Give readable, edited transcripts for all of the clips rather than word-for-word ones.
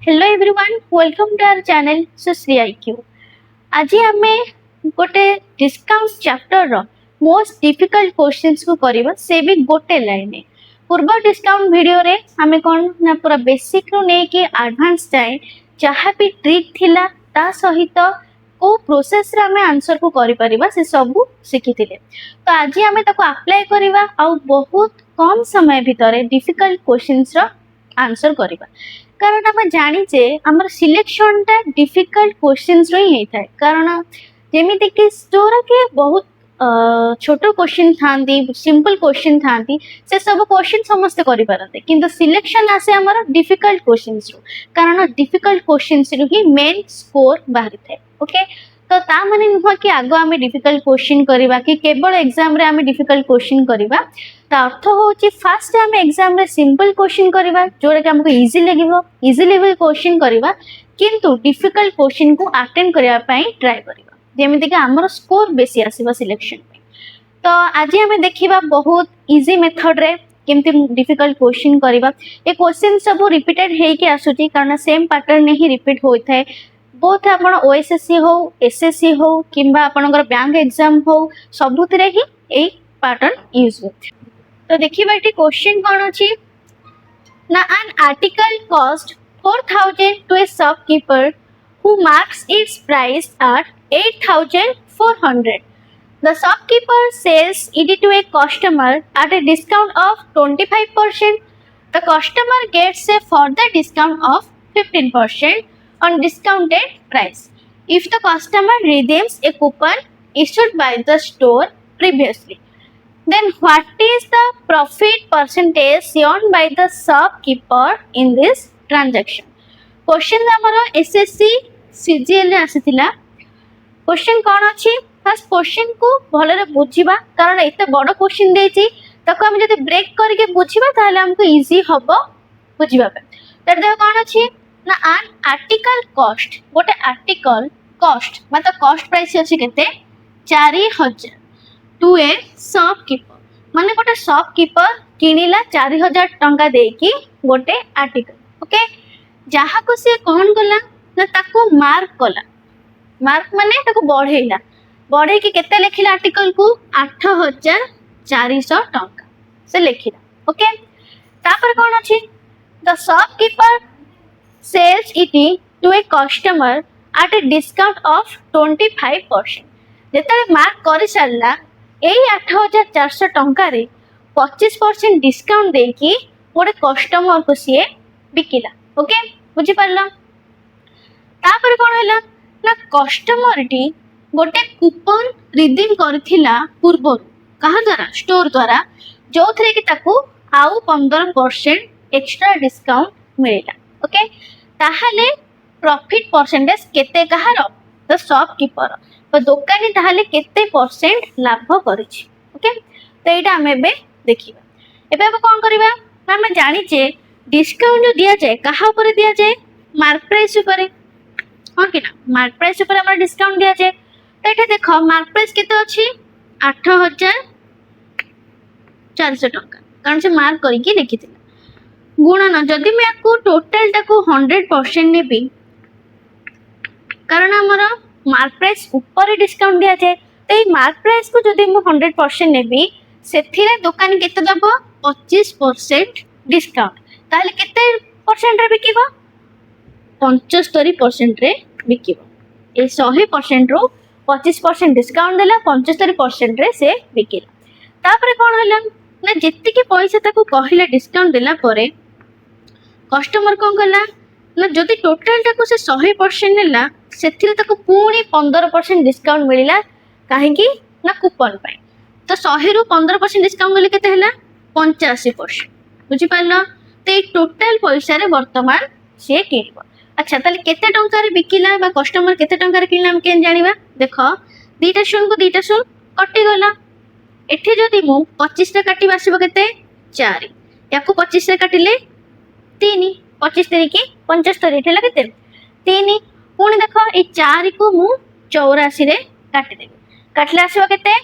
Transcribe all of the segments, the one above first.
Hello everyone, welcome to our channel Sushri IQ. आज आम गोटे डिस्काउंट चैप्टर रो मोस्ट डिफिकल्ट क्वेश्चंस को करबा, से भी गोटे लाइन में। पूर्व डिस्काउंट वीडियो रे हमें कौन ना पूरा बेसिक रू ने के एडवांस जाए जहाँ भी ट्रिक थिला ता सहित को प्रोसेस रे हमें आंसर को करि परिबा से सब शिखी थिले। तो आज हमें ताको अप्लाई करबा आ बहुत कम समय भितर डिफिकल्ट क्वेश्चंस रो आंसर करबा। कारण आम जाचे आमर सिलेक्शन टा डिफिकल्ट क्वेश्चंस रो ही होता है। कारण जेमिति कि जोरा के बहुत छोट क्वेश्चन थांती, सिंपल क्वेश्चन थांती, से सब क्वेश्चन समस्त करि पारते, किंतु सिलेक्शन आसे हमर डिफिकल्ट क्वेश्चंस रो। कारण डिफिकल्ट क्वेश्चंस रो ही मेन स्कोर बाहरी थाए। ओके, तो ता माने नुह कि आगो आमे डिफिकल्ट क्वेश्चन करबा कि केवल एग्जाम रे आमे डिफिकल्ट क्वेश्चन करबा। ता अर्थ होची फास्ट आमे एग्जाम रे सिंपल क्वेश्चन करबा जोरा कि हमको इजी लागिवो, इजी लेवल क्वेश्चन करबा, किंतु डिफिकल्ट क्वेश्चन को अटेंड करबा पई ट्राई करबा, जेमिति कि हमर स्कोर बेसी आसीबा सिलेक्शन पे। तो आज आमे देखिबा बहुत इजी मेथड रे केमति डिफिकल्ट क्वेश्चन करबा। ए क्वेश्चन सब रिपीटेड हे के आसुची, कारण सेम पैटर्न ने ही रिपीट होय थाए। बोथ आपण ओएसएससी हो, एसएससी हो किंबा आपनकर बैंक एग्जाम हो, सबुतरे ही ए पैटर्न यूज होय। तो देखिबा एटी क्वेश्चन कोन अछि ना, an article cost 4000 to a shopkeeper who marks its price at 8400. The shopkeeper sells it to a customer at a discount of 25%. The customer gets a further discount of 15% on discounted price if the customer redeems a coupon issued by the store previously. Then what is the profit percentage earned by the shopkeeper in this transaction? Question हमरो SSC CGL रे आसीथिला। Question कोन अछि, first question को भलरे बुझिबा, कारण एते बड़ question देछि ताको हम जदि ब्रेक करके बुझिबा ताले हमको इजी हबो बुझिबा पे। तर देखो कोन अछि ना, an article cost, गोटे आर्टिकल कॉस्ट मतलब कॉस्ट प्राइस अछि केते 4000 टू ए शॉपकीपर, माने गोटे शॉपकीपर किनिला 4000 टंका देकी गोटे आर्टिकल। ओके, जहा को से कोन गला ना ताको मार्क कला, मार्क माने ताको बढ़ेला, बढ़े कि केते लेखिला आर्टिकल को 8400 टंका से लेखिला। ओके, तापर कोन अछि, the shopkeeper sells it to a customer at a discount of 25%। जेतले मार्क करि सारला एई 8400 टंका रे 25% डिस्काउंट देकी गोटे कस्टमर को सी बिकिला। ओके, बुझी पारला। तापर कोन होला ना, कस्टमर टी गोटे कूपन रिडीम करथिला पूर्व कहा द्वारा, स्टोर द्वारा, जो थरे कि ताकू आउ 15% एक्स्ट्रा डिस्काउंट मिलेला। ओके, ताहाले प्रॉफिट परसेंटेज केते कहारो, द शॉपकीपर, तो दुकानी ताहाले केते परसेंट लाभ करिछि। ओके, तो एटा हम एबे देखिबा। एबे हम कोन करबा ना, हम जानिचे डिस्काउंट दिया जाए कहा ऊपर दिया जाए, मार्क प्राइस ऊपर। हां कि ना, मार्क प्राइस ऊपर हमरा डिस्काउंट दिया जाए। तो एटा देखो मार्क प्राइस केते अछि 8400 टंका, कारण से मार्क करिके लिखिथिला। गुणन जदि मैं आपको टोटल टाको 100% नेबी, कारण हमरा मार्क प्राइस ऊपर डिस्काउंट दिया जाए, तो ये मार्क प्राइस को जदि मु 100% नेबी, सेथिरे दुकान केते दबो 25% डिस्काउंट, ताले केते परसेंट रे बिकिबो, 75% रे बिकिबो। ए 100% रो 25% डिस्काउंट देला, 75% रे से बिकिला। तापरे कोन होला ना, जेति के पैसा ताको कहिला डिस्काउंट देला परे कस्टमर कोन कला ना, जदि टोटल टाको से 100% नेला, सेथिरे ताको पूरी 15% डिस्काउंट मिलिला, काहे कि ना कूपन पाए। तो 100 रु 15% डिस्काउंट मिले केते हैला 85%। बुझी पारला। तो ए टोटल पैसा रे वर्तमान से किनिबो। अच्छा, ताले केते टंका रे बिकिला बा कस्टमर केते टंका रे किनला हम केन जानिबा। देखो दीटा शून को दीटा शून कटि गला। एठी जदि मु 25 रे काटिबा आसीबो केते 4, याको 25 रे काटिले 3, 25 तरीके 75 एठला केते 3। पुणी देख ये 4 को मु 84 रे काटि देबी, काटले आसीबो केते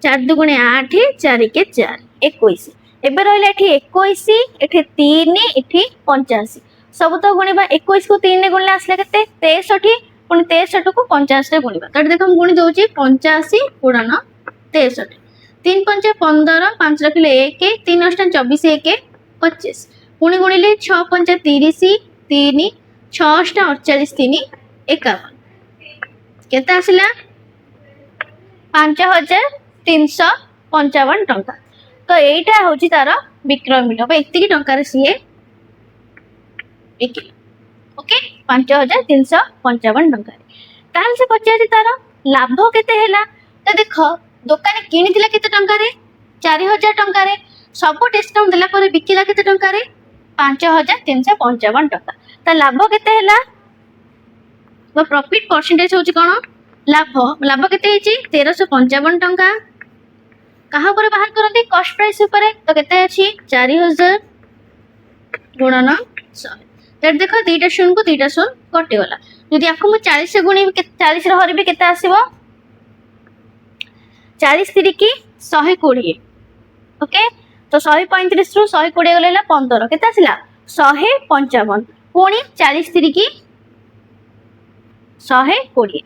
4 दुगुणे 8, 4 के 4 21। एबे रहला एठी 21, एठी 3, एठी 85। सब तो गुणा 21 को 3 रे गुणले आसला केते 63 पुणी 63 को 50 रे गुणा तो देखो हम गुणी दउची 85 गुणन 63 3 5 15 5 रखिले 1 3 8 24 1 25 पुणी गुणिले 6 5 30 3 6 8 48 3 51 केते आसला 5355 टंका तो एटा होची तार विक्रय मूल्य एतिकी टंका रे सीए बिकिला ओके 5355 टंका तार से पचारि तार लाभ केते हैला तो देख दुकानी किनिथिला केते टंका रे 4000 टंका रे सब डिस्काउंट देला पर बिकिला केते टंका रे 5355 टंका ता लाभ केते हैला तो प्रॉफिट परसेंटेज होची कोन लाभ लाभ केते हिची 1355 टंका कहा पर बाहर करते कॉस्ट प्राइस ऊपर तो केते अछि 4000 गुणन 100 तर देखो दुईटा शून्य को दुईटा शून्य कटि गला यदि आपको मु 40 से गुणी 40 रे हरिबे केते आसीबो 40 3 की 120 ओके तो 135 रु 120 गलेला 15 केते आसिला 155 पुणी 40 3 की 120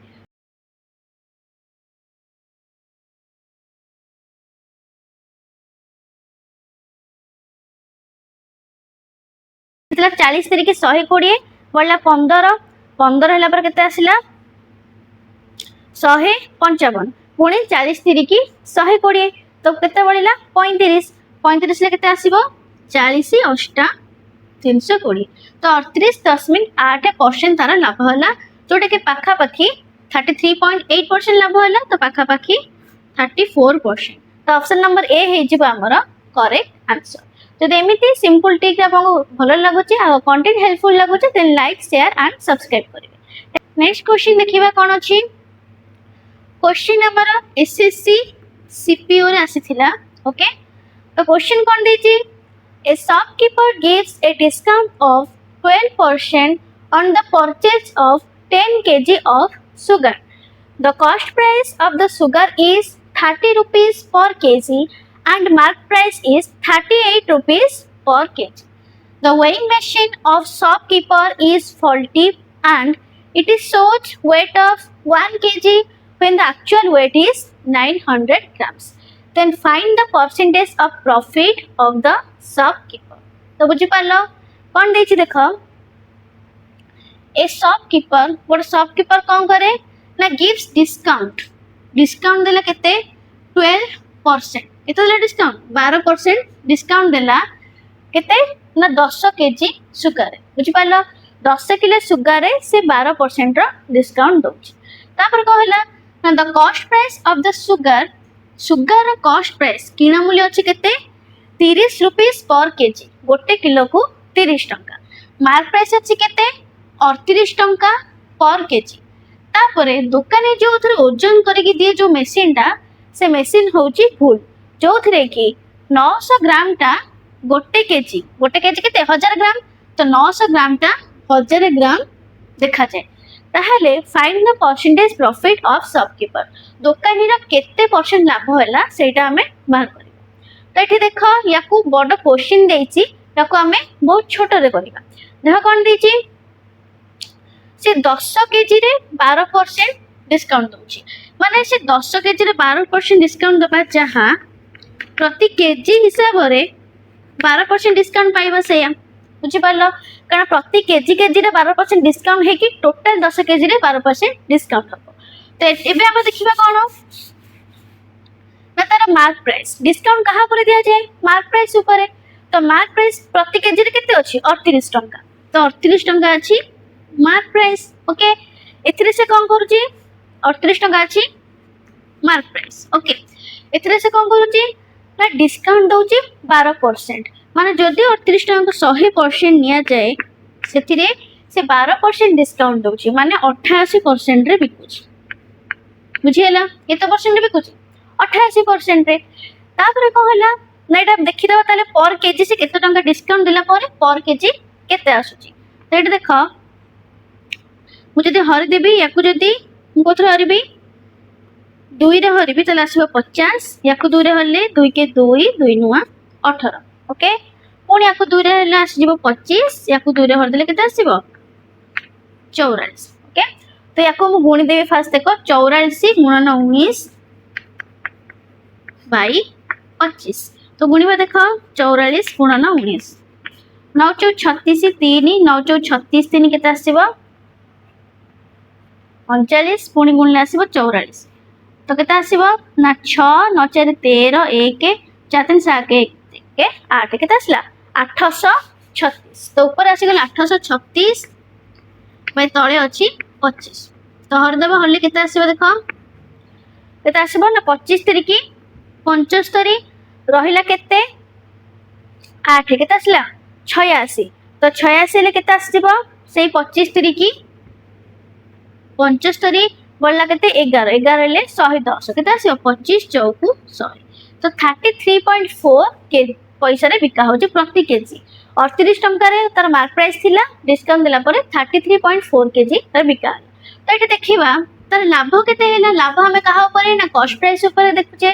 40 3 की 120 बढ़ला 15 15 होला पर केते आसिला 155 पुणी 40 3 की 120 तो केते बढ़िला 35 35 ले केते आसीबो 40 8 320 तो 38.8% तार लाभ होला जोटा कि पाखा पाखी 33.8% लाभ होला तो पाखा पाखी 34% तो ऑप्शन नंबर ए हे जिबो हमर करेक्ट आंसर जदि एमिति सिंपल टिक आपको भल लगुचे आ कंटेंट हेल्पफुल लगुचे then like share and subscribe करिवे नेक्स्ट क्वेश्चन देखिबा कोन अछि क्वेश्चन हमर एसएससी सीपीओ रे आसीथिला ओके तो क्वेश्चन कोन देछि a shopkeeper gives a discount of 12% on the purchase of 10 kg of sugar the cost price of the sugar is 30 rupees per kg and mark price is 38 rupees per kg. The weighing machine of shopkeeper is faulty and it is shows weight of 1 kg when the actual weight is 900 grams. Then find the percentage of profit of the shopkeeper. तो बुझी पालो कौन देछि देखो ए shopkeeper गोटे shopkeeper कौन करे ना गिव्स डिस्काउंट डिस्काउंट देला केते 12% केते डिस्काउंट 12% डिस्काउंट देला केते ना 10 केजी सुगर बुझी पालो 10 किलो सुगर रे से 12% रो डिस्काउंट दोछि तापर कहला ना the cost price of the sugar sugar cost price किना मूल्य अछि केते 30 रुपीस पर केजी गोटे किलो को 30 टंका मार्क प्राइस अछि केते 38 टंका पर केजी तापरे दुकानी जो थरे ओजन करके दिए जो मशीन टा से मशीन होची भूल जो थरे कि 900 ग्राम टा गोटे केजी केते 1000 ग्राम तो 900 ग्राम टा 1000 ग्राम देखा जाए ताहले find the percentage profit of shopkeeper दुकानी रा केते परसेंट लाभ होला सेटा हमें बाहर कर तो ये देख या बड़ क्वेश्चन देछि याकू आमे बहुत छोट रे करबा देख कोन देछि से 10 केजी रे 12% डिस्काउंट दोछि माने से 10 केजी रे 12% डिस्काउंट दबा जहां प्रति केजी हिसाब रे 12% डिस्काउंट पाइबा सेया बुझि पालो कारण प्रति केजी रे 12% डिस्काउंट है कि टोटल 10 केजी रे 12% डिस्काउंट हो तो एबे हम देखिबा कोन ना तार मार्क प्राइस डिस्काउंट कहाँ पर दिया जाए मार्क प्राइस ऊपर तो मार्क प्राइस प्रति केजी रे केते अछि 38 टंका तो 38 टंका अछि मार्क प्राइस ओके एथिरे से कोन करूची 38 टंका अछि मार्क प्राइस ओके एथिरे से कोन करूची ना डिस्काउंट दोची 12% माने जदि 38 टंका को 100% निया जाए सेथिरे से 12% डिस्काउंट दोची माने 88% रे बिकुची बुझियला केते परसेंट रे बिकुची 88% रे तापर कहला ना एटा देखि दबा ताले पर केजी से केते टंका डिस्काउंट दिला पर केजी केते आसुची तो एटा देख मु जदि हरि देबी याकू जदि मु कोथरे हरिबी 2 रे हरिबी तले आसीबो 50 याकू 2 रे हरले 2 के 2 2 नुआ 18 ओके पुणी या दुई रे आसଯିव 25 या दुई रे भरदेले केते आसीबो 44 ओके। तो या गुणी देवी फास्ट देख 84 गुणन 19 बाई 25 तो गुणिबा देख 44 गुणन 19 9 चौ 36 3 9 चौ 36 3 केते आसीबो 39 पुणी गुणले आसीबो 44 तो केते आसीबो ना 6 9 4 13 1 4 3 7 1 8 केते आसला 836 तो ऊपर आसी गला 836 बाय तळे अछि 25 तो हरदबा हल्ले केते आसीबो देखो केते आसीबो ना 25 तरीकी 75 रहिला केते 8 केते आसला 86 तो 86 ले केते आसीबो सेई 25 तरीकी 75 बढ़ला केते 11 11 ले 110 केते आसीबो 25 चौकु 100 तो 33.4 के पैसा रे बिका होची प्रति केजी 38 टंका रे तार मार्क प्राइस थिला डिस्काउंट देला परे 33.4 केजी रे बिका। तो एटा देखिबा तार लाभ केते हैला लाभ हमें कहा ऊपर ना कॉस्ट प्राइस ऊपर देखुचे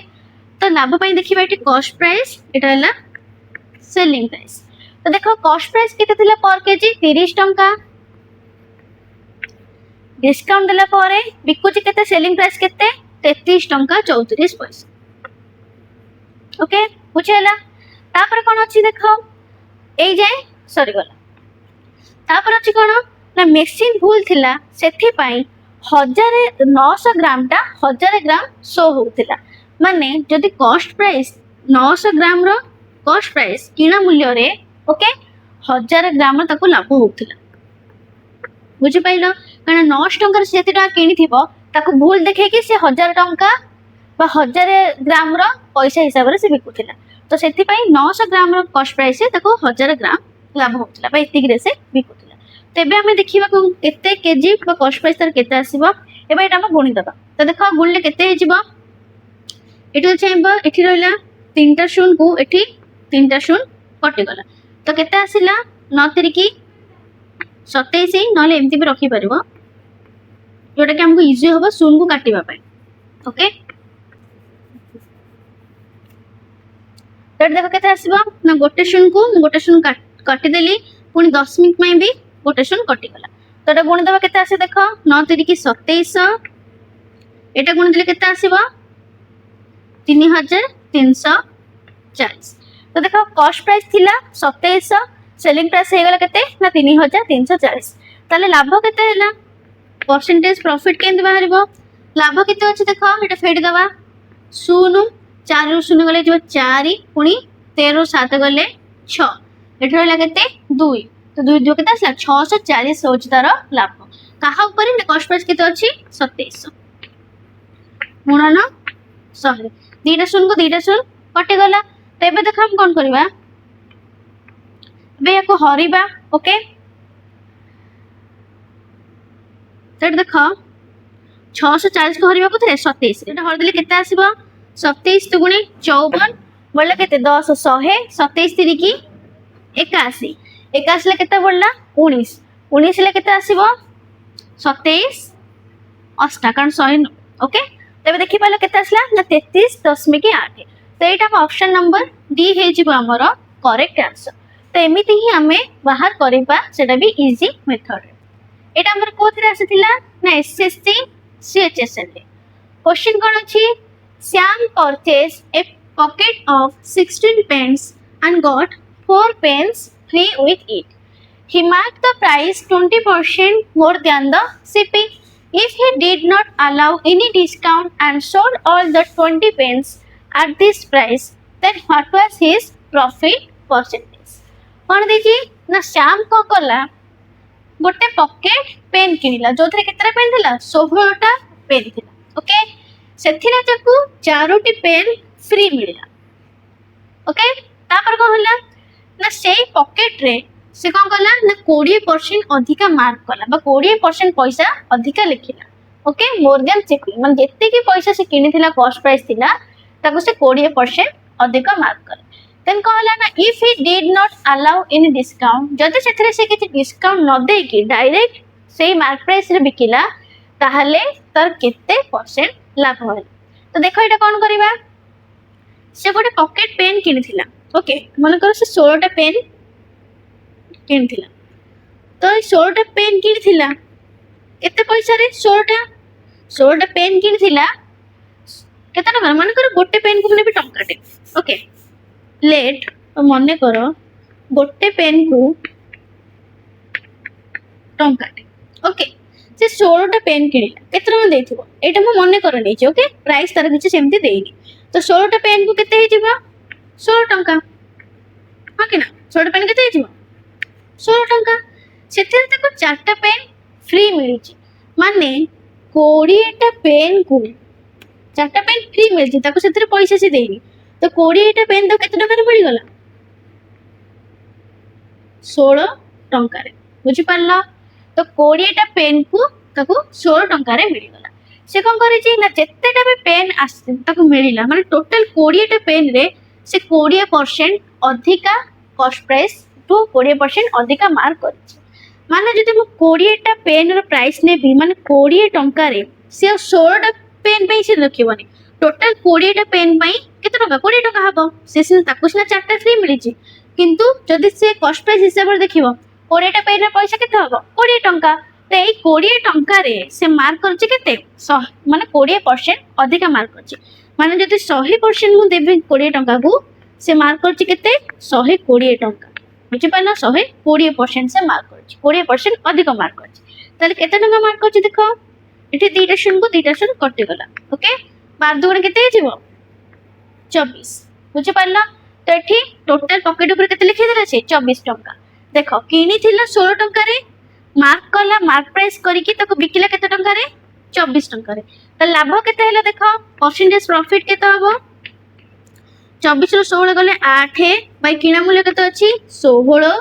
तो लाभ पई देखिबा एटी कॉस्ट प्राइस एटा हैला सेलिंग प्राइस। तो देखो कॉस्ट प्राइस केते थिला पर केजी 30 टंका डिस्काउंट देला परे बिकुची केते सेलिंग प्राइस केते 33 टंका 34 पैसा ओके बुझेला। तापर कोन अछि देखो एई जाय सरी गला तापर अछि कोन ना मेसिन भूल थिला सेथि पई 1900 ग्राम टा 1000 ग्राम शो होतिला माने जदि कॉस्ट प्राइस 900 ग्राम रो कॉस्ट प्राइस किना मूल्य रे ओके 1000 ग्राम ताको लाभ होतिला बुझि पाइलो कारण 900 टंका सेति टा किनी थिबो ताको भूल देखे कि से 1000 टंका बा 1000 ग्राम रो पैसा हिसाब रे से बिकुथिला तो सेति पई 900 ग्राम रो कॉस्ट प्राइस से ताको 1000 ग्राम लाभ होतिला बा इति रे से बिकुथिला। तेबे हमें देखिबा को केते केजी बा कॉस्ट प्राइस तार केते आसीबो एबे एटा हम गुणी दबा तो देखो गुणले केते हे जिवो एटो चाइबो एठी रहला 3टा शून को एठी 3टा शून कटि गला तो केते आसीला 9 तरीकी 27 नले एमती भी रखी परबो जोटा कि हमको इजी होबो शून को काटिबा पय ओके। तो देखो केते आसीबो ना गोटे शून काटि देली पुनी 10 मिनिट में भी गोटे शून कटि गला तो एटा गुणी दबा केते आसे देखो 9 तरीकी 27 एटा गुणी देले केते आसीबो 3340 तो देखो कॉस्ट प्राइस थिला 2700 सेलिंग प्राइस हे गला केते ना 3340 ताले लाभ केते हैला परसेंटेज प्रॉफिट केंद बाहरिबो लाभ केते अछि देखो एटा फेड दबा 0 4 रु 0 गले जो 4 पुनी 13 7 गले 6 एठ रहला केते 2 तो 2 जो केते असला 640 होच तार लाभ कहा ऊपर ने कॉस्ट प्राइस केते अछि 2700 गुणन 100 दीटा शून को दीटा शून कटि गला तो एबे देखो हम कोन करबा बे याको हरिबा ओके तो देखो 640 को हरिबा को 27 एटा हर देले केते आसीबो 27 दुगुणी 54 बोलला केते 10 100 27 तरीकी 81 81 ले केते बोलला 19 19 ले केते आसीबो 27 8 कारण 100 ओके तबे देखि पालो केते आसला ना 33.8 तो एटा ऑप्शन नंबर डी हे जिवो हमर करेक्ट आंसर। तो एमिति ही हमें बाहर करबा सेटा भी इजी मेथड एटा हमर कोथरे आसीथिला ना एसएससी सीएचएसएल रे क्वेश्चन कोन अछि Shyam purchase a pocket of 16 pence and got 4 pence free with it. He marked the price 20% more than the shipping. If he did not allow any discount and sold all the 20 pence at this price, then what was his profit percentage? कौन देखी ना श्याम को कला गोटे pocket pen किनिला जो थरे केतरा pen थिला 16 टा पेन थिला ओके सेथिरे ताकू 4टी पेन फ्री मिलला ओके तापर को होला ना सेई पॉकेट रे से कोन कला ना 20% अधिका मार्क कला बा 20% पैसा अधिका लिखिला ओके मोर देन शिपिंग मन जेते की पैसा से किनिथिला कॉस्ट प्राइस थिला ताकू से 20% अधिका मार्क कला देन कहला ना if he did not allow any discount जदि सेथिरे से किछि डिस्काउंट न दे कि डायरेक्ट सेई मार्क प्राइस रे बिकिला ताहले तर केते परसेंट लाभ होल तो देखो एटा कोन करबा से गोटे पॉकेट पेन किनिथिला ओके मनकर से 16टा पेन किଣିଥିଲା तो 16टा पेन किଣିଥିଲା केते पैसा रे 16टा पेन किଣିଥିଲା केते टका मनकर गोटे पेन को भी टंकाटे ओके लेट मने करो गोटे पेन को टंकाटे ओके से 16टा पेन किଣିଲା केते टका देथिबो एटा म मने कर नै ओके प्राइस तार किछ सेमति देइनी तो 16टा पेन को केते हिजिबो 16 टंका हां कि ना 16टा पेन केते हिजिबो 16 टंका सेते तको 4टा पेन फ्री मिलिची माने 20टा पेन को 4टा पेन फ्री मिलिची ताको सेते पैसा से देइनी तो 20टा पेन तो केते टका रे मिल गला 16 टंका रे बुझी पारला तो 20टा पेन को ताको 16 टंका रे मिल गला से कोन करै छी ना जेतेटा भी पेन आसे ताको मिलिला माने टोटल 20टा पेन रे से 20% अधिका कॉस्ट प्राइस टू 20% अधिका मार्क करछि माने जदि मु 20टा पेन रो प्राइस ने भी माने 20 टंका रे से 16टा पेन पे से रखिबनी टोटल 20टा पेन पई केते टका 20 टका हबो से सिना ताको सिना 4टा फ्री मिलिछि किंतु जदि से कॉस्ट प्राइस हिसाब रे देखिबो 20टा पेन रे पैसा केते हबो 20 टंका तो यही 20 टंका रे से मार्क करछि केते माने 20% अधिका मार्क करछि माने जदि 100% मु देबी 20 टंका को से मार्क करछि केते 120 टंका बुझि पाना 120% से मार्क करछि 20% अधिक मार्क करछि ताले केते टंका मार्क करछि देखो एठी दीटा शून्य को दीटा शून्य कटि गला ओके 12 दुगुणे केते हिजिबो 24 बुझि पाला तो एठी टोटल पॉकेट ऊपर केते लिखि देला छै 24 टंका देखो किनी थिला 16 टंका रे मार्क कला मार्क प्राइस करिकि तको बिकिला केते टंका रे 24 टंका रे त लाभ केते हैला देखो परसेंटेज प्रॉफिट केते हबो 24 रो 16 गले 8 बाय किना मूल्य केते अछि 16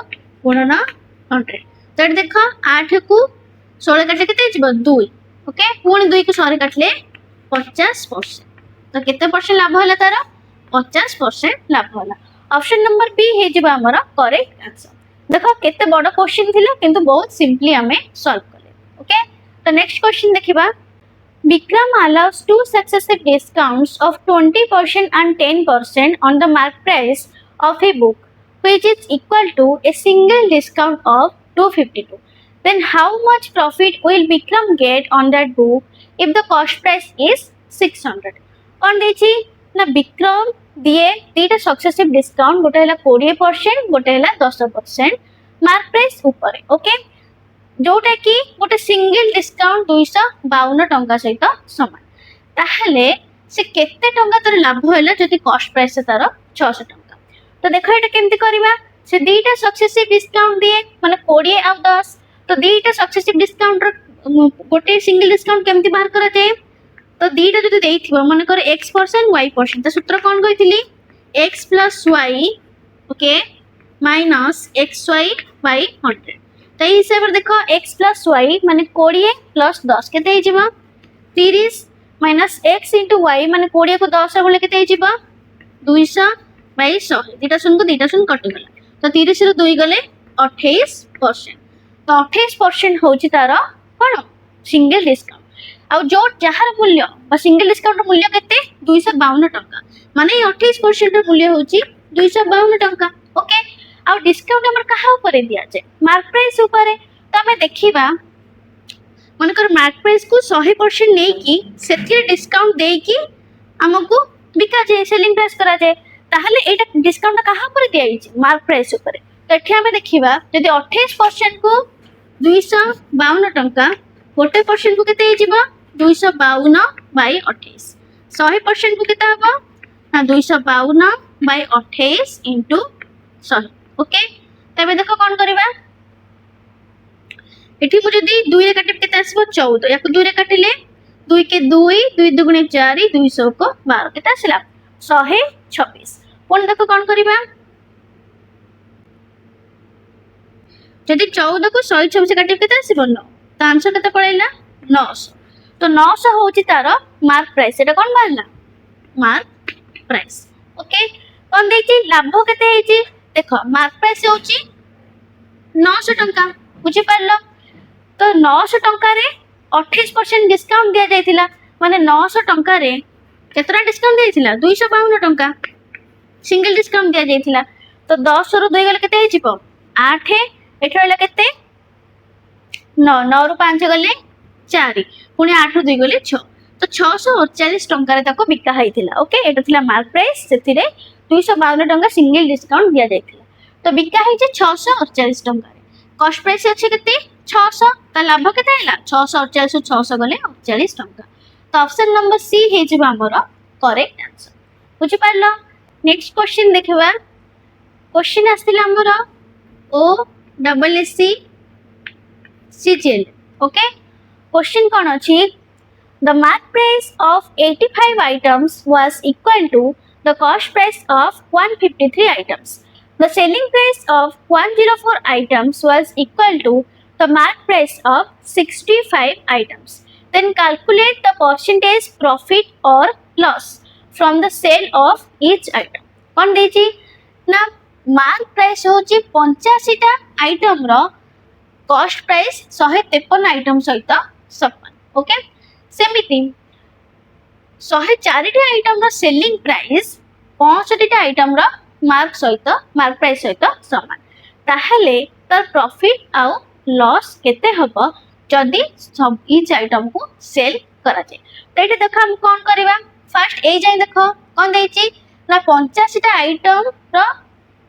गुणन 100 तो देखो 8 को 16 काटे केते हिजिबो 2 ओके पुणी 2 को 16 काटले 50% तो केते परसेंट लाभ होला तार 50% लाभ होला ऑप्शन नंबर बी हे जिबा हमर करेक्ट आंसर देखो केते बड़ क्वेश्चन थिला किंतु बहुत सिंपली हमें सॉल्व करले ओके तो नेक्स्ट क्वेश्चन देखिबा Bikram allows two successive discounts of 20% and 10% on the mark price of a book which is equal to a single discount of 252 then how much profit will Bikram get on that book if the cost price is 600 on देछि ना Bikram दिए दीटा successive discount गोटे हला 20% गोटे हला 10% mark price ऊपर okay जोटा कि गोटे सिंगल डिस्काउंट 252 टंका सहित समान ताहले से केते टंका तर लाभ होला जदि कॉस्ट प्राइस से तार 600 टंका तो देखो एटा केमति करबा से दीटा सक्सेसिव डिस्काउंट दिए माने 20 और 10 तो दीटा सक्सेसिव डिस्काउंट रो गोटे सिंगल डिस्काउंट केमति बाहर करा जाए तो दीटा जदि देइथिबो माने कर x% y% तो सूत्र कोन कहितली x + y okay minus xy by 100 तो ये हिसाब रे देखो x + y माने 20 + 10 केते हे जिवो 30 माइनस x * y माने 20 को 10 बोले केते हे जिवो 200 by 100 दीटा शून्य को दीटा शून्य कटि गला तो 30 रो 2 गले 28% तो 28% होची तार कोन सिंगल डिस्काउंट आ जो जहार मूल्य बा सिंगल डिस्काउंट मूल्य केते 252 टंका माने 28% रो मूल्य होची 252 टंका ओके आ डिस्काउंट हमर कहा ऊपर दिया जाय मार्क प्राइस ऊपर तो हमें देखिबा मनकर मार्क प्राइस को 100% नै की सेथि डिस्काउंट दे की हमको बिका जाय सेलिंग प्राइस करा जाय ताहले एटा डिस्काउंट कहा ऊपर दिया छै मार्क प्राइस ऊपर तो एठी हमें देखिबा यदि 28% को 252 टंका 40% को केते हिजिबा 252 by 28 100% को केते हबो ना 252 by 28 into 100 ओके तबे देखो कोन करबा एठी मु जदी 2 रे काटे केते आसीबो 14 याको 2 रे काटिले 2 के 2 2 दुगुणे 4 200 को 12 केते आसिला 126 कोन देखो कोन करबा जदी 14 को 126 काटे केते आसीबो 9 तो आंसर केते पळैला 900 तो 900 होची तार मार्क प्राइस एटा कोन बारला मार्क प्राइस ओके कोन देछि लाभ केते हेछि देखो मार्क प्राइस होची 900 टंका बुझी पारलो तो 900 टंका रे 28% डिस्काउंट दिया जायतिला माने 900 टंका रे केतरा डिस्काउंट देइतिला 252 टंका सिंगल डिस्काउंट दिया जाइथिला तो 10 रु 2 गले केते हे जिवो 8 एठ रहला केते 9 9 रु 5 गले 4 पुनी 8 रु 2 गले 6 तो 648 टंका रे ताको बिका हैथिला ओके एटा थिला मार्क प्राइस सेथिरे 252 टंका सिंगल डिस्काउंट दिया जाइथिला तो बिका है 648 टंका रे कॉस्ट प्राइस अच्छे केते 600 ता लाभ केते हैला 648 600 गले 48 टंका तो ऑप्शन नंबर सी हे जिबा हमर करेक्ट आंसर बुझि पारलो नेक्स्ट क्वेश्चन देखबा क्वेश्चन आस्तिला हमर ओ double S C CGL okay question कोन अछि the mark price of 85 items was equal to the cost price of 153 items. The selling price of 104 items was equal to the mark price of 65 items. Then calculate the percentage profit or loss from the sale of each item. कौन देछि ना mark price होछि 85 टा item रो cost price 153 item सहित समान okay सेमिति 104 टा item रो selling price 65 टा item रो mark price सहित समान ताहले तर प्रॉफिट आउ लॉस केते हबो जदी सब इच आइटम को सेल करा जाय तो एटा देखो हम कोन करबा फर्स्ट ए जाय देखो कोन देछि ना 85 टा आइटम रो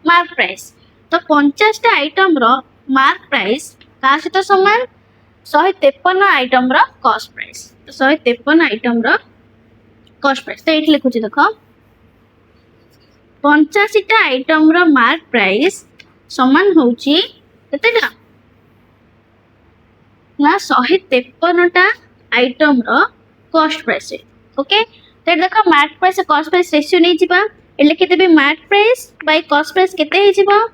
मार्क प्राइस तो 50 टा आइटम रो मार्क प्राइस का सहित समान 153 आइटम रो कॉस्ट प्राइस तो 153 आइटम रो कॉस्ट प्राइस तो एठी लिखुची देखो 85 टा आइटम रो मार्क प्राइस समान होची केतेटा ना 153 टा आइटम रो कॉस्ट प्राइस ओके तो देखो mark price cost price ratio नहीं जिबा एले केते भी mark price by cost price केते हे जिबा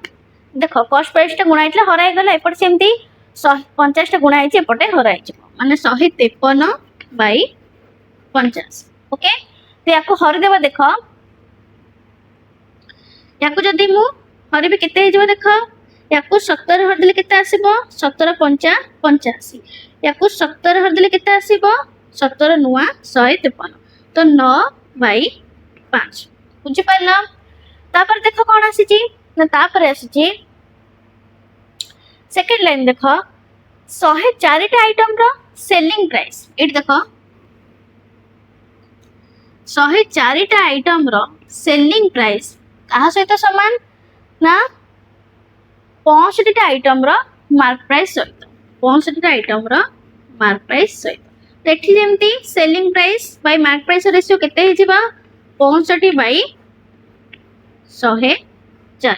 देखो कॉस्ट प्राइस टा गुणाइतला हराई गला एपट सेमती 50 टा गुणा आइछि एपटे हराई जिबो माने 153 बाय 50 ओके तो याको हरि देबा देखो याको जदी मु हरि भी केते हे जिबो देखो याको 70 हर देले केते आसीबो 17 5 85 याको 70 हर देले केते आसीबो 17 नुआ 153 तो 9 बाय 5 बुझि पाइला तापर देखो कोन आसी ना तापर आसी सेकंड लाइन देखो 104 टा item row selling price at देखो 104 टा आइटम रो सेलिंग प्राइस कहा सहित समान ना 65 टा आइटम रो मार्क प्राइस सहित 65 टा आइटम रो मार्क प्राइस सहित तो एठी जेमती selling price by mark price ratio केते हे जिबा 65 बाय 104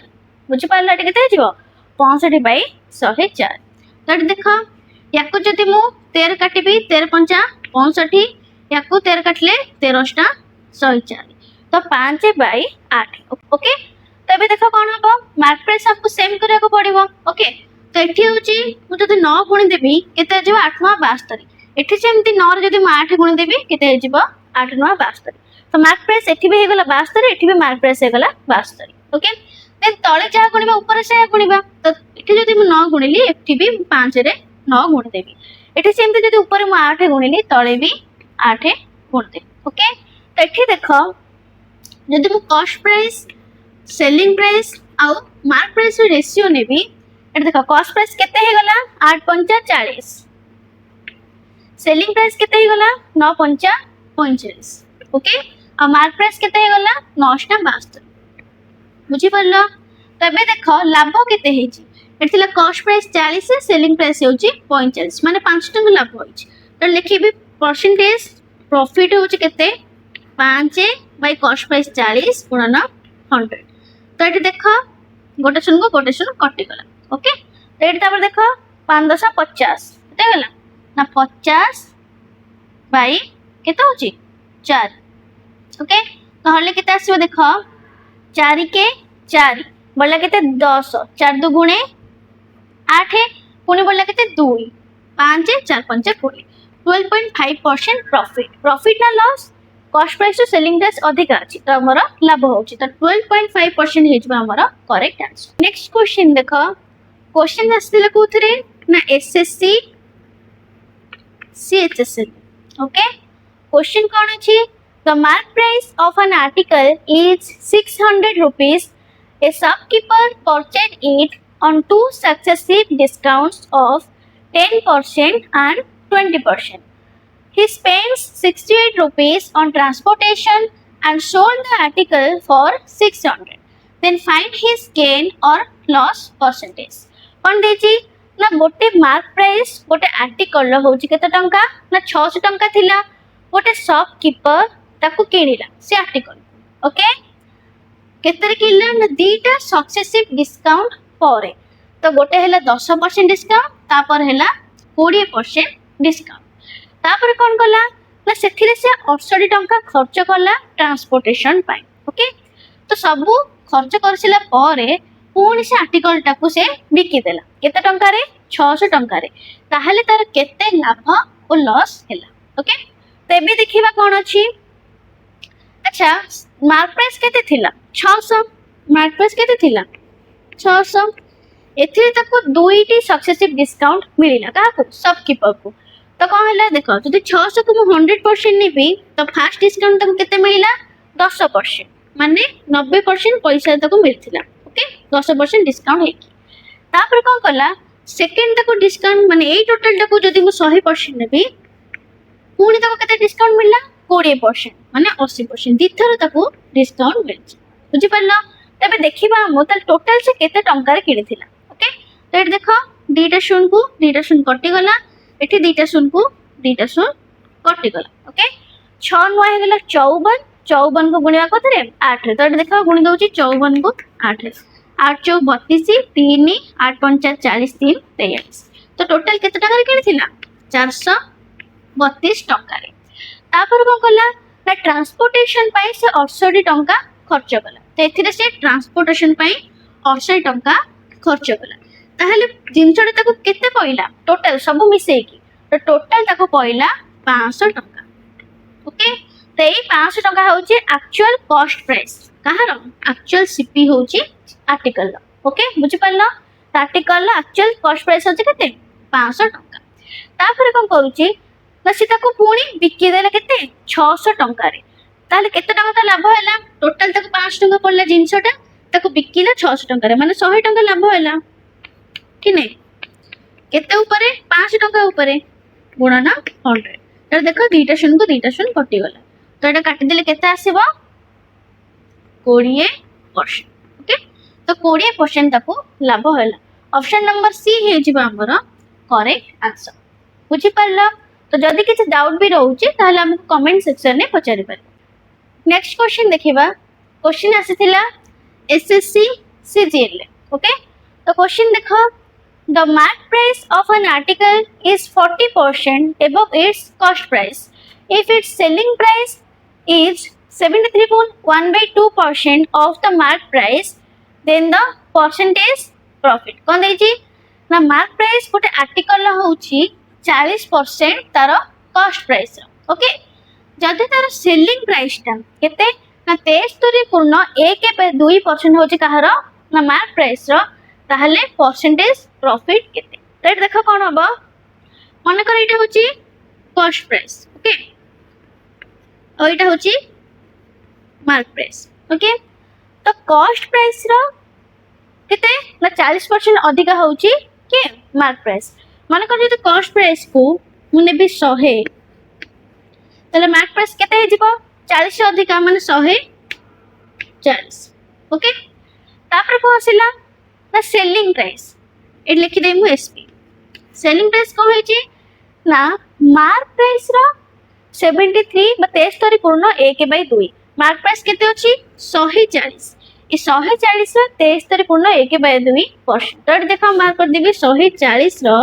बुझि पारला एटी केते हे जिवो 65 बाय 104 तो देखो याको जदि मु 13 काटिबी 13 पंचा 65 याको 13 काटले 13 टा 104 तो 5 बाय 8 ओके तो एबे देखो कोन हबो मार्क प्राइस आपको सेम करिया को पड़िबो ओके तो एठी होची मु जदि 9 गुणी देबी केते जिवो 8 9 72 एठी सेमती 9 रे जदि मु 8 गुणी देबी केते जिवो 8 9 72 तो मार्क प्राइस एठी भी हे गला 72 एठी भी मार्क प्राइस हे गला 72 ओके देन तळे जा गुणिबा ऊपर से गुणिबा तो एठी जदि मु 9 गुणिली एठी भी 5 रे 9 गुणी देबी एठी सेमती जदि ऊपर मु 8 गुणिली तळे भी 8 गुणी देबी ओके तो एठी देखो जदि मु कॉस्ट प्राइस सेलिंग प्राइस आउ मार्क प्राइस रेशियो नेबी एठी देखो कॉस्ट प्राइस केते हे गला 8 5 40 सेलिंग प्राइस केते हे गला 9 5 45 ओके आ मार्क प्राइस केते हे गला 9 72 बुझी परलो तो एबे देखो लाभ केते हेची एथिला कॉस्ट प्राइस 40 से सेलिंग प्राइस होची 45 माने 5 टका लाभ होची तो लिखिबी परसेंटेज प्रॉफिट होची केते 5 बाय कॉस्ट प्राइस 40 गुणन 100 तो एठी देखो गोटे सुन कटि गला ओके तो एठी तापर देखो 5 10 50 केते गला ना 50 बाय केते होची 4 ओके तो हले केते आसीबो देखो 4 के 4 बोला केते 10 4 दु गुणे 8 पुनी बोला केते 2 5 4 5 20 12.5% प्रॉफिट ना loss cost price to selling price अधिक अछि तो हमर लाभ होछि तो 12.5% हेजबा हमर करेक्ट आंसर नेक्स्ट क्वेश्चन देखो क्वेश्चन आस्तिला कोथरे ना एसएससी सीएचएसएल ओके क्वेश्चन कोन अछि The mark price of an article is 600 rupees. A shopkeeper purchased it on two successive discounts of 10% and 20%. He spends 68 rupees on transportation and sold the article for 600. Then find his gain or loss percentage. कौन देची ना गोटे mark price गोटे article होची केते टंका ना 600 टंका थिला गोटे शॉपकीपर ताकू किनिला से आर्टिकल ओके केते किनिला ना दीटा सक्सेसिव डिस्काउंट परे तो गोटे हैला 10% डिस्काउंट तापर हैला 20% डिस्काउंट तापर कौन कला ना सेथिरे से 68 टंका खर्च कला ट्रांसपोर्टेशन पाई ओके तो सबू खर्च करसिला परे पुणी से आर्टिकल टाकू से बिकी देला केते टंका रे 600 टंका रे ताहले तार केते लाभ और लॉस हैला ओके तो एबे देखिबा कोन अछि अच्छा मार्क प्राइस केते थिला 600 मार्क प्राइस केते थिला 600 एथिरे ताको दुईटी सक्सेसिव डिस्काउंट मिलिला काको शॉपकीपर को तो कौन है देख जो 600 को 100% नेबी तो फास्ट डिस्काउंट तक केते मिलिला 10% माने 90% पैसा तक मिलथिला ओके 10% डिस्काउंट है तापर कौन कला सेकंड तक डिस्काउंट माने ए टोटल तक जदी मु 100% नेबी पुणी तक केते डिस्काउंट मिलला 20% माने 80% दिथर तक डिस्काउंट मिलछि बुझि परला तबे देखिबा मो त टोटल से केते टंका रे किनिथिला ओके तो एट देखो दीटा शून कटि गला एठी दीटा शून को दीटा शून कटि गला ओके 6 9 हे गला 54 54 को गुणिया कथरे 8 रे तो एट देखो गुणी दउची 54 को 8 रे 8 4 32 3 8 5 40 3 43 तो टोटल केते टका रे किनिथिला 432 टका रे तापर को कला ना ट्रांसपोर्टेशन पाई से 68 टंका खर्च कला तो एथिरे से ट्रांसपोर्टेशन पाई 68 टंका खर्च कला ताहले जिनसटा ताको केते पइला टोटल सब मिसे की तो टोटल ताको पइला 500 टंका ओके तो ए 500 टंका होची एक्चुअल कॉस्ट प्राइस कहार एक्चुअल सीपी होची आर्टिकल ओके बुझि परला आर्टिकल एक्चुअल कॉस्ट प्राइस होची केते 500 टंका तापर कोन करूची ना से ताको पुणी बिकी देला केते 600 टंका रे ताहले केते टंका तो लाभ हैला टोटल ताको 500 टंका पड़ला जिनसटा ताको बिकिला 600 टंका रे माने 100 टंका लाभ हैला कि नहीं केते ऊपर 5 टंका ऊपर गुणन 100 तो देखो दीटा शून कटि गला तो एटा काटि देले केते आसीबो 20% ओके तो 20% ताको लाभ होला ऑप्शन नंबर सी हे जिबा हमर करेक्ट आंसर बुझि परला तो जदि किछ डाउट भी रहउची ताहले हम कमेंट सेक्शन में पचारि पर नेक्स्ट क्वेश्चन देखिबा क्वेश्चन आसीथिला एसएससी सीजीएल ओके तो क्वेश्चन देखो the mark price of an article is 40% above its cost price. If its selling price is 73.1/2% of the mark price, then the percentage profit. कौन देजी ना mark price गोटे article होउची 40% तार cost price okay जदि तार selling price टा केते ना 73.1/2% होउची कहार ना mark price रो ताहले परसेंटेज प्रॉफिट केते तो एट देखो कोन हबो मन कर एटा होची कॉस्ट प्राइस ओके और एटा होची मार्क प्राइस ओके तो कॉस्ट प्राइस रो केते ना 40% अधिक होची के मार्क प्राइस मन कर जे कॉस्ट प्राइस को मुने भी 100 तले मार्क प्राइस केते हे जिवो 40 से अधिक माने 140 ओके तापर को आसिला ना सेलिंग प्राइस ए लिखि दे मु एसपी सेलिंग प्राइस को होई छी ना मार्क प्राइस रो 73 बा 73.1/2 मार्क प्राइस केते अछि 140 ए 140 रो 73.1/2% तो देखो मार्क कर देबी 140 रो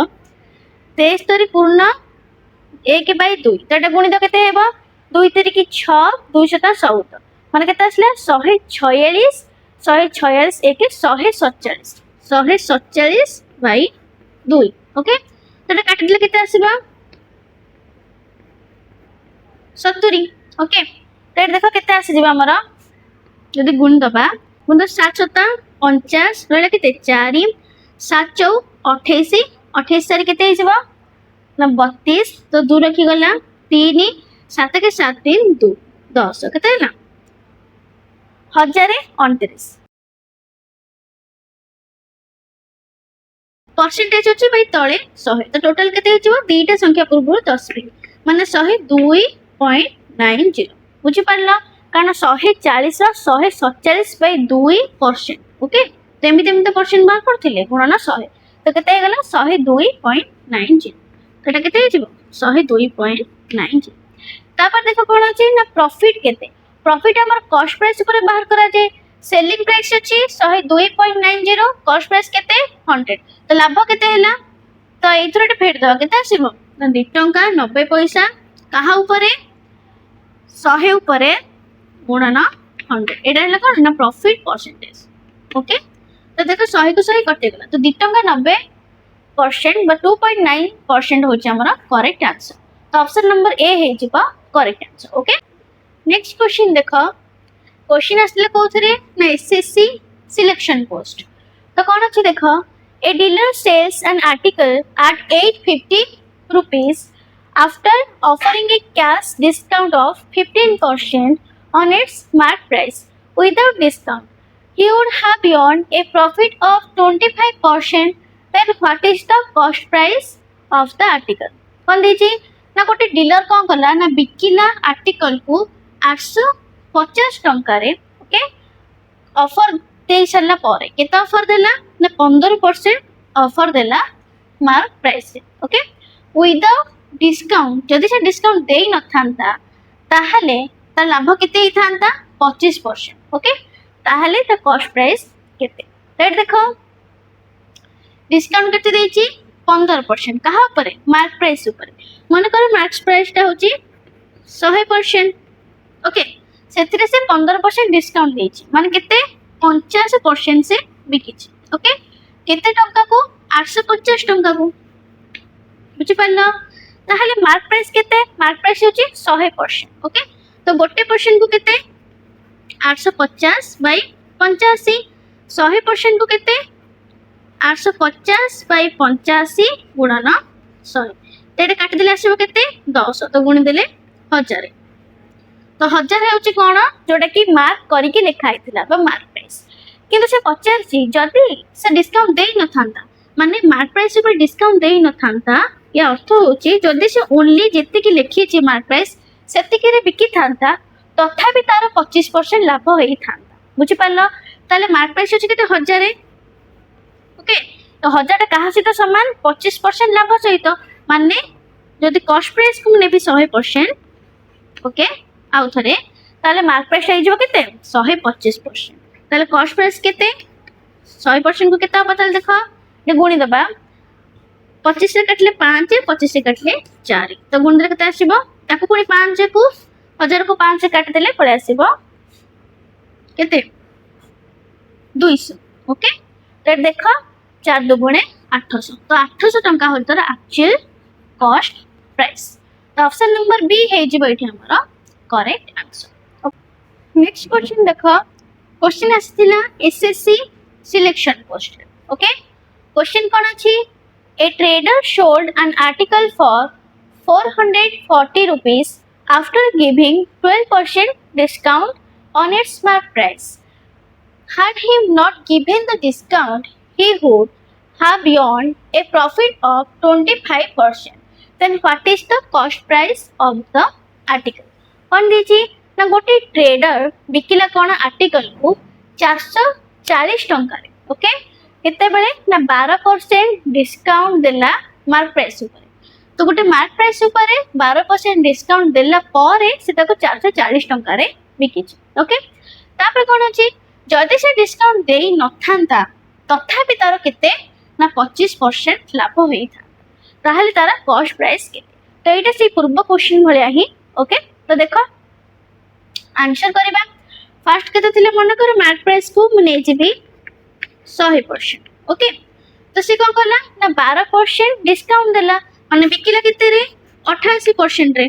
73.1/2 तो एटा गुणी तो केते हेबो 2 3 की 6 214 माने केते आसला 146 146 एक 147 ओके तो काट दिले केते आसीबा 70 ओके तो देखो केते आसी जिबा हमर जदी गुण दबा गुण 7 7 49 रहले केते 4 7 4 28 28 सारी केते हिजबा ना 32 तो 2 रखी गला 3 7 के 7 3 2 10 କେତେ ହେଲା 1029 परसेंटेज अच्छे भाई तले 100 तो टोटल केते हो दीटा संख्या पूर्व 10 भी माने 102.90 बुझी पारला कारण 140 रा 147 बाय 2%। ओके तेमी तेमी तो परसेंट बाहर करथिले गुणन 100 तो केते हे गला 102.90 तो केते हे जिवो 102.90 तापर देखो कोन अछि ना प्रॉफिट केते प्रॉफिट हमर कॉस्ट प्राइस ऊपर बाहर करा जाय सेलिंग प्राइस अछि 102.90 कॉस्ट प्राइस केते 100 तो लाभ केते हैला तो एथरे फेड दवा केते आसीबो 2 टंका 90 पैसा कहा ऊपरे 100 ऊपरे गुणन 100 एटा हैला कोन ना प्रॉफिट परसेंटेज। ओके तो देखो 100 को 100 कटे गला तो 2 टंका 90% बा 2.9% होची हमरा करेक्ट आंसर तो ऑप्शन नंबर ए हे जिबा correct answer. Okay next question देखो क्वेश्चन आसले कोथरे ना एसएससी सिलेक्शन पोस्ट तो कोन अछि देखो a dealer sells an article at 850 rupees after offering a cash discount of 15% on its mark price. Without discount he would have earned a profit of 25%. Then what is the cost price of the article? कोन देछि ना गोटे dealer कोन कला ना Bikila article को 850 टंका रे okay offer दे सरला परे केता offer देला ना 15% ऑफर देला मार्क प्राइस रे ओके विदाउट डिस्काउंट जदि से डिस्काउंट देई न थांता ताहले ता लाभ केते ही थांता 25%। ओके ताहले ता कॉस्ट प्राइस केते राइट देखो डिस्काउंट केते देछि 15% कहा ऊपर मार्क प्राइस ऊपर मन कर मार्क प्राइस ता होची 100%। ओके सेतिरे से 15% डिस्काउंट देछि माने केते 50% से बिकिछि। ओके केते टंका को 850 टंका को बुझि पारलो ताहले मार्क प्राइस केते मार्क प्राइस होछि 100%। ओके तो गोटे परसेंट को केते 850 बाय 85 100% को केते 850 बाय 85 गुणन 100 तेरे काट देले आसीबो केते 10 तो गुणी देले 1000 तो 1000 हेउची कोन जोटा कि मार्क करी के लिखा आइथिला बा मार्क प्राइस किंतु से पचारसी जदि से डिस्काउंट देई न थांता माने मार्क प्राइस ऊपर डिस्काउंट देई न थांता या अर्थ होची जदि से ओनली जेते कि लिखी छि मार्क प्राइस सेति के रे बिकी थांता तथापि तार 25% लाभ होई थांता बुझि पारलो ताले मार्क प्राइस होची केते 1000 ओके तो 1000 कहा सहित समान 25% लाभ सहित माने जदि कॉस्ट प्राइस को नेबी 100% ओके आउ थरे ताले मार्क प्राइस आइ जबो केते 125% ताले कॉस्ट प्राइस केते 100% को केता पता देखो ये गुणी दबा 25 से कटले 5 25 से कटले 4 तो गुण दे केते आसीबो ताको पुनी 5 को 1000 को 5 से काट देले पळे आसीबो केते 200। ओके तो देखो 4 दुगुणे 800 तो 800 टंका होल तोर एक्चुअल कॉस्ट प्राइस तो ऑप्शन नंबर बी हे जिबो एठी हमरा करेक्ट आंसर। नेक्स्ट क्वेश्चन देखो क्वेश्चन आसिला SSC selection post. Okay question कोन अछि a trader sold an article for 440 rupees after giving 12% discount on its mark price. Had he not given the discount he would have earned a profit of 25%. Then what is the cost price of the article? कौन दीजिए ना गोटे trader Bikila कौन article को 440 टंका रे okay केते बेले ना 12% डिस्काउंट देला मार्क प्राइस ऊपर तो गोटे मार्क प्राइस ऊपर 12% डिस्काउंट देला परे सेटा को 440 टंका रे बिकिछ। ओके तापर कोन अछि जदि से डिस्काउंट देई न थांता तथापि तार केते ना 25% लाभ होई था ताहले तारा कॉस्ट प्राइस केते तो एटा से पूर्व क्वेश्चन भलिया ही। ओके तो देखो आंसर करबा फर्स्ट केते थिले मन कर मार्क प्राइस को मु नै जेबी 100%। ओके तो से कोन करला ना 12% डिस्काउंट देला माने बिकिला केते रे 88% रे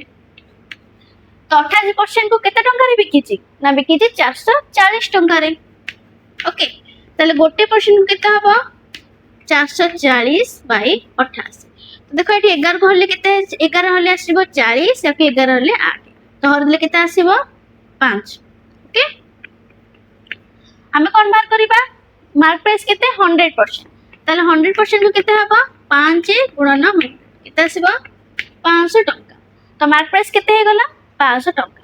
तो 88% को केते टंका रे बिकिछि ना बिकिछि 440 टंका रे। ओके ताले गोटे परसेंट को केते हबो 440 बाय 88 तो देखो एठी 11 को हले केते 11 हले आसीबो 40 या 11 हले 8 तो हरले केते आसीबो 5 ओके आमे कोन बार करिबा मार्क प्राइस केते 100% ताले 100% को केते हबो 5 गुणन में केते आसीबो 500 टंका तो मार्क प्राइस केते हे गला 500 टंका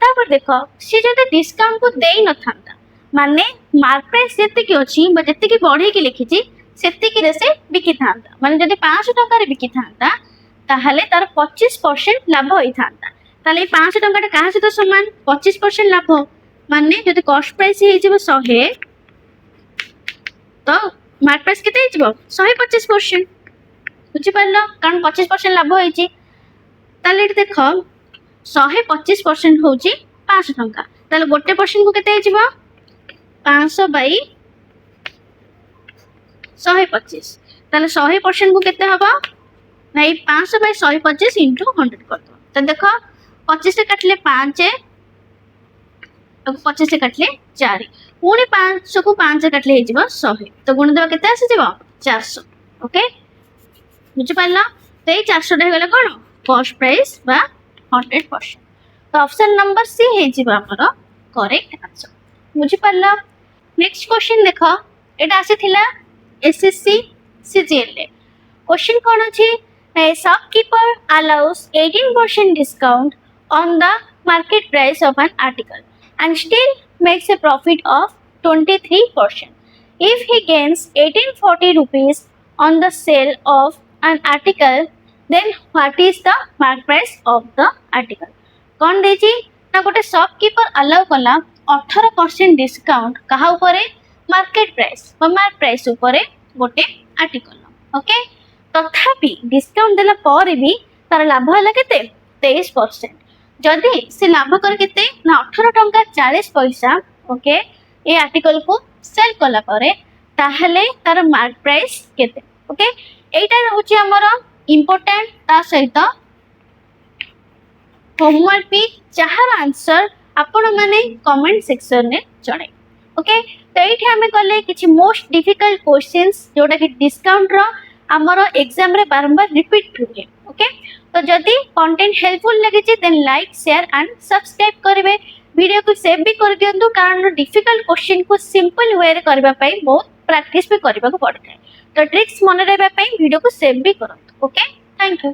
तापर देखो से जदि डिस्काउंट को देई न थांता माने मार्क प्राइस जत्ते की अछि बा जत्ते की बढ़े की लिखिछि सेत्ते की रे से बिकी थांता माने जदि 500 टंका रे बिकी थांता ताहले तार 25% लाभ होई थांता ताले 500 टंका कहा सहित समान 25% लाभ माने जदि कॉस्ट प्राइस हे जिवो 100 तो मार्क प्राइस केते हे जिवो 125% बुझि पारलो कारण 25% लाभ होई छि ताले देखो 125% होची 500 टंका ताले गोटे परसेंट को केते हे जिवो 500 बाई 125 ताले 100% को केते हबो नहीं 500 बाई 125 इंटू 100 कर दो तो देखो 25 से काटले 5 तो 25 से काटले 4 पुणी 500 को 5 से काटले हे जिवो 100 तो गुण देबा केते आसी जिवो 400 ओके बुझि पारला तो ए 400 रे गेले कोन कॉस्ट प्राइस बा 100% तो ऑप्शन नंबर सी हे जिवो हमरो करेक्ट आंसर बुझि पारला नेक्स्ट क्वेश्चन देखो एटा आसी थिला एसएससी सीजीएल रे क्वेश्चन कोन अछि a shopkeeper allows 18% discount on the market price of an article and still makes a profit of 23%. If he gains 1840 rupees on the sale of an article, then what is the market price of the article? कौन देछि ना गोटे shopkeeper allow कला 18% discount कहा उपरे market price mark price उपरे गोटे article okay तथापि डिस्काउंट देला पर भी तार लाभ हला केते 23% जदि से लाभ कर केते ना 18 टंका 40 पैसा ओके ए आर्टिकल को सेल कला परे ताहले तार मार्क प्राइस केते ओके एटा रहउची हमर इंपोर्टेंट ता सहित होमवर्क भी जहार आंसर आपण माने कमेंट सेक्शन में जणे ओके तो एठी हमें कले किछि मोस्ट डिफिकल्ट क्वेश्चंस जोटा कि डिस्काउंट रो हमर एग्जाम रे बारंबार रिपीट हुए ओके तो जदि कंटेंट हेल्पफुल लगे then like share and subscribe करेंगे वीडियो को सेव भी कर दियंतु कारण डिफिकल्ट क्वेश्चन को सिंपल वे रे करबा पई बहुत प्रैक्टिस भी करबा को पड़ता है तो ट्रिक्स मन रहबा पई वीडियो को सेव भी करंतु ओके थैंक यू।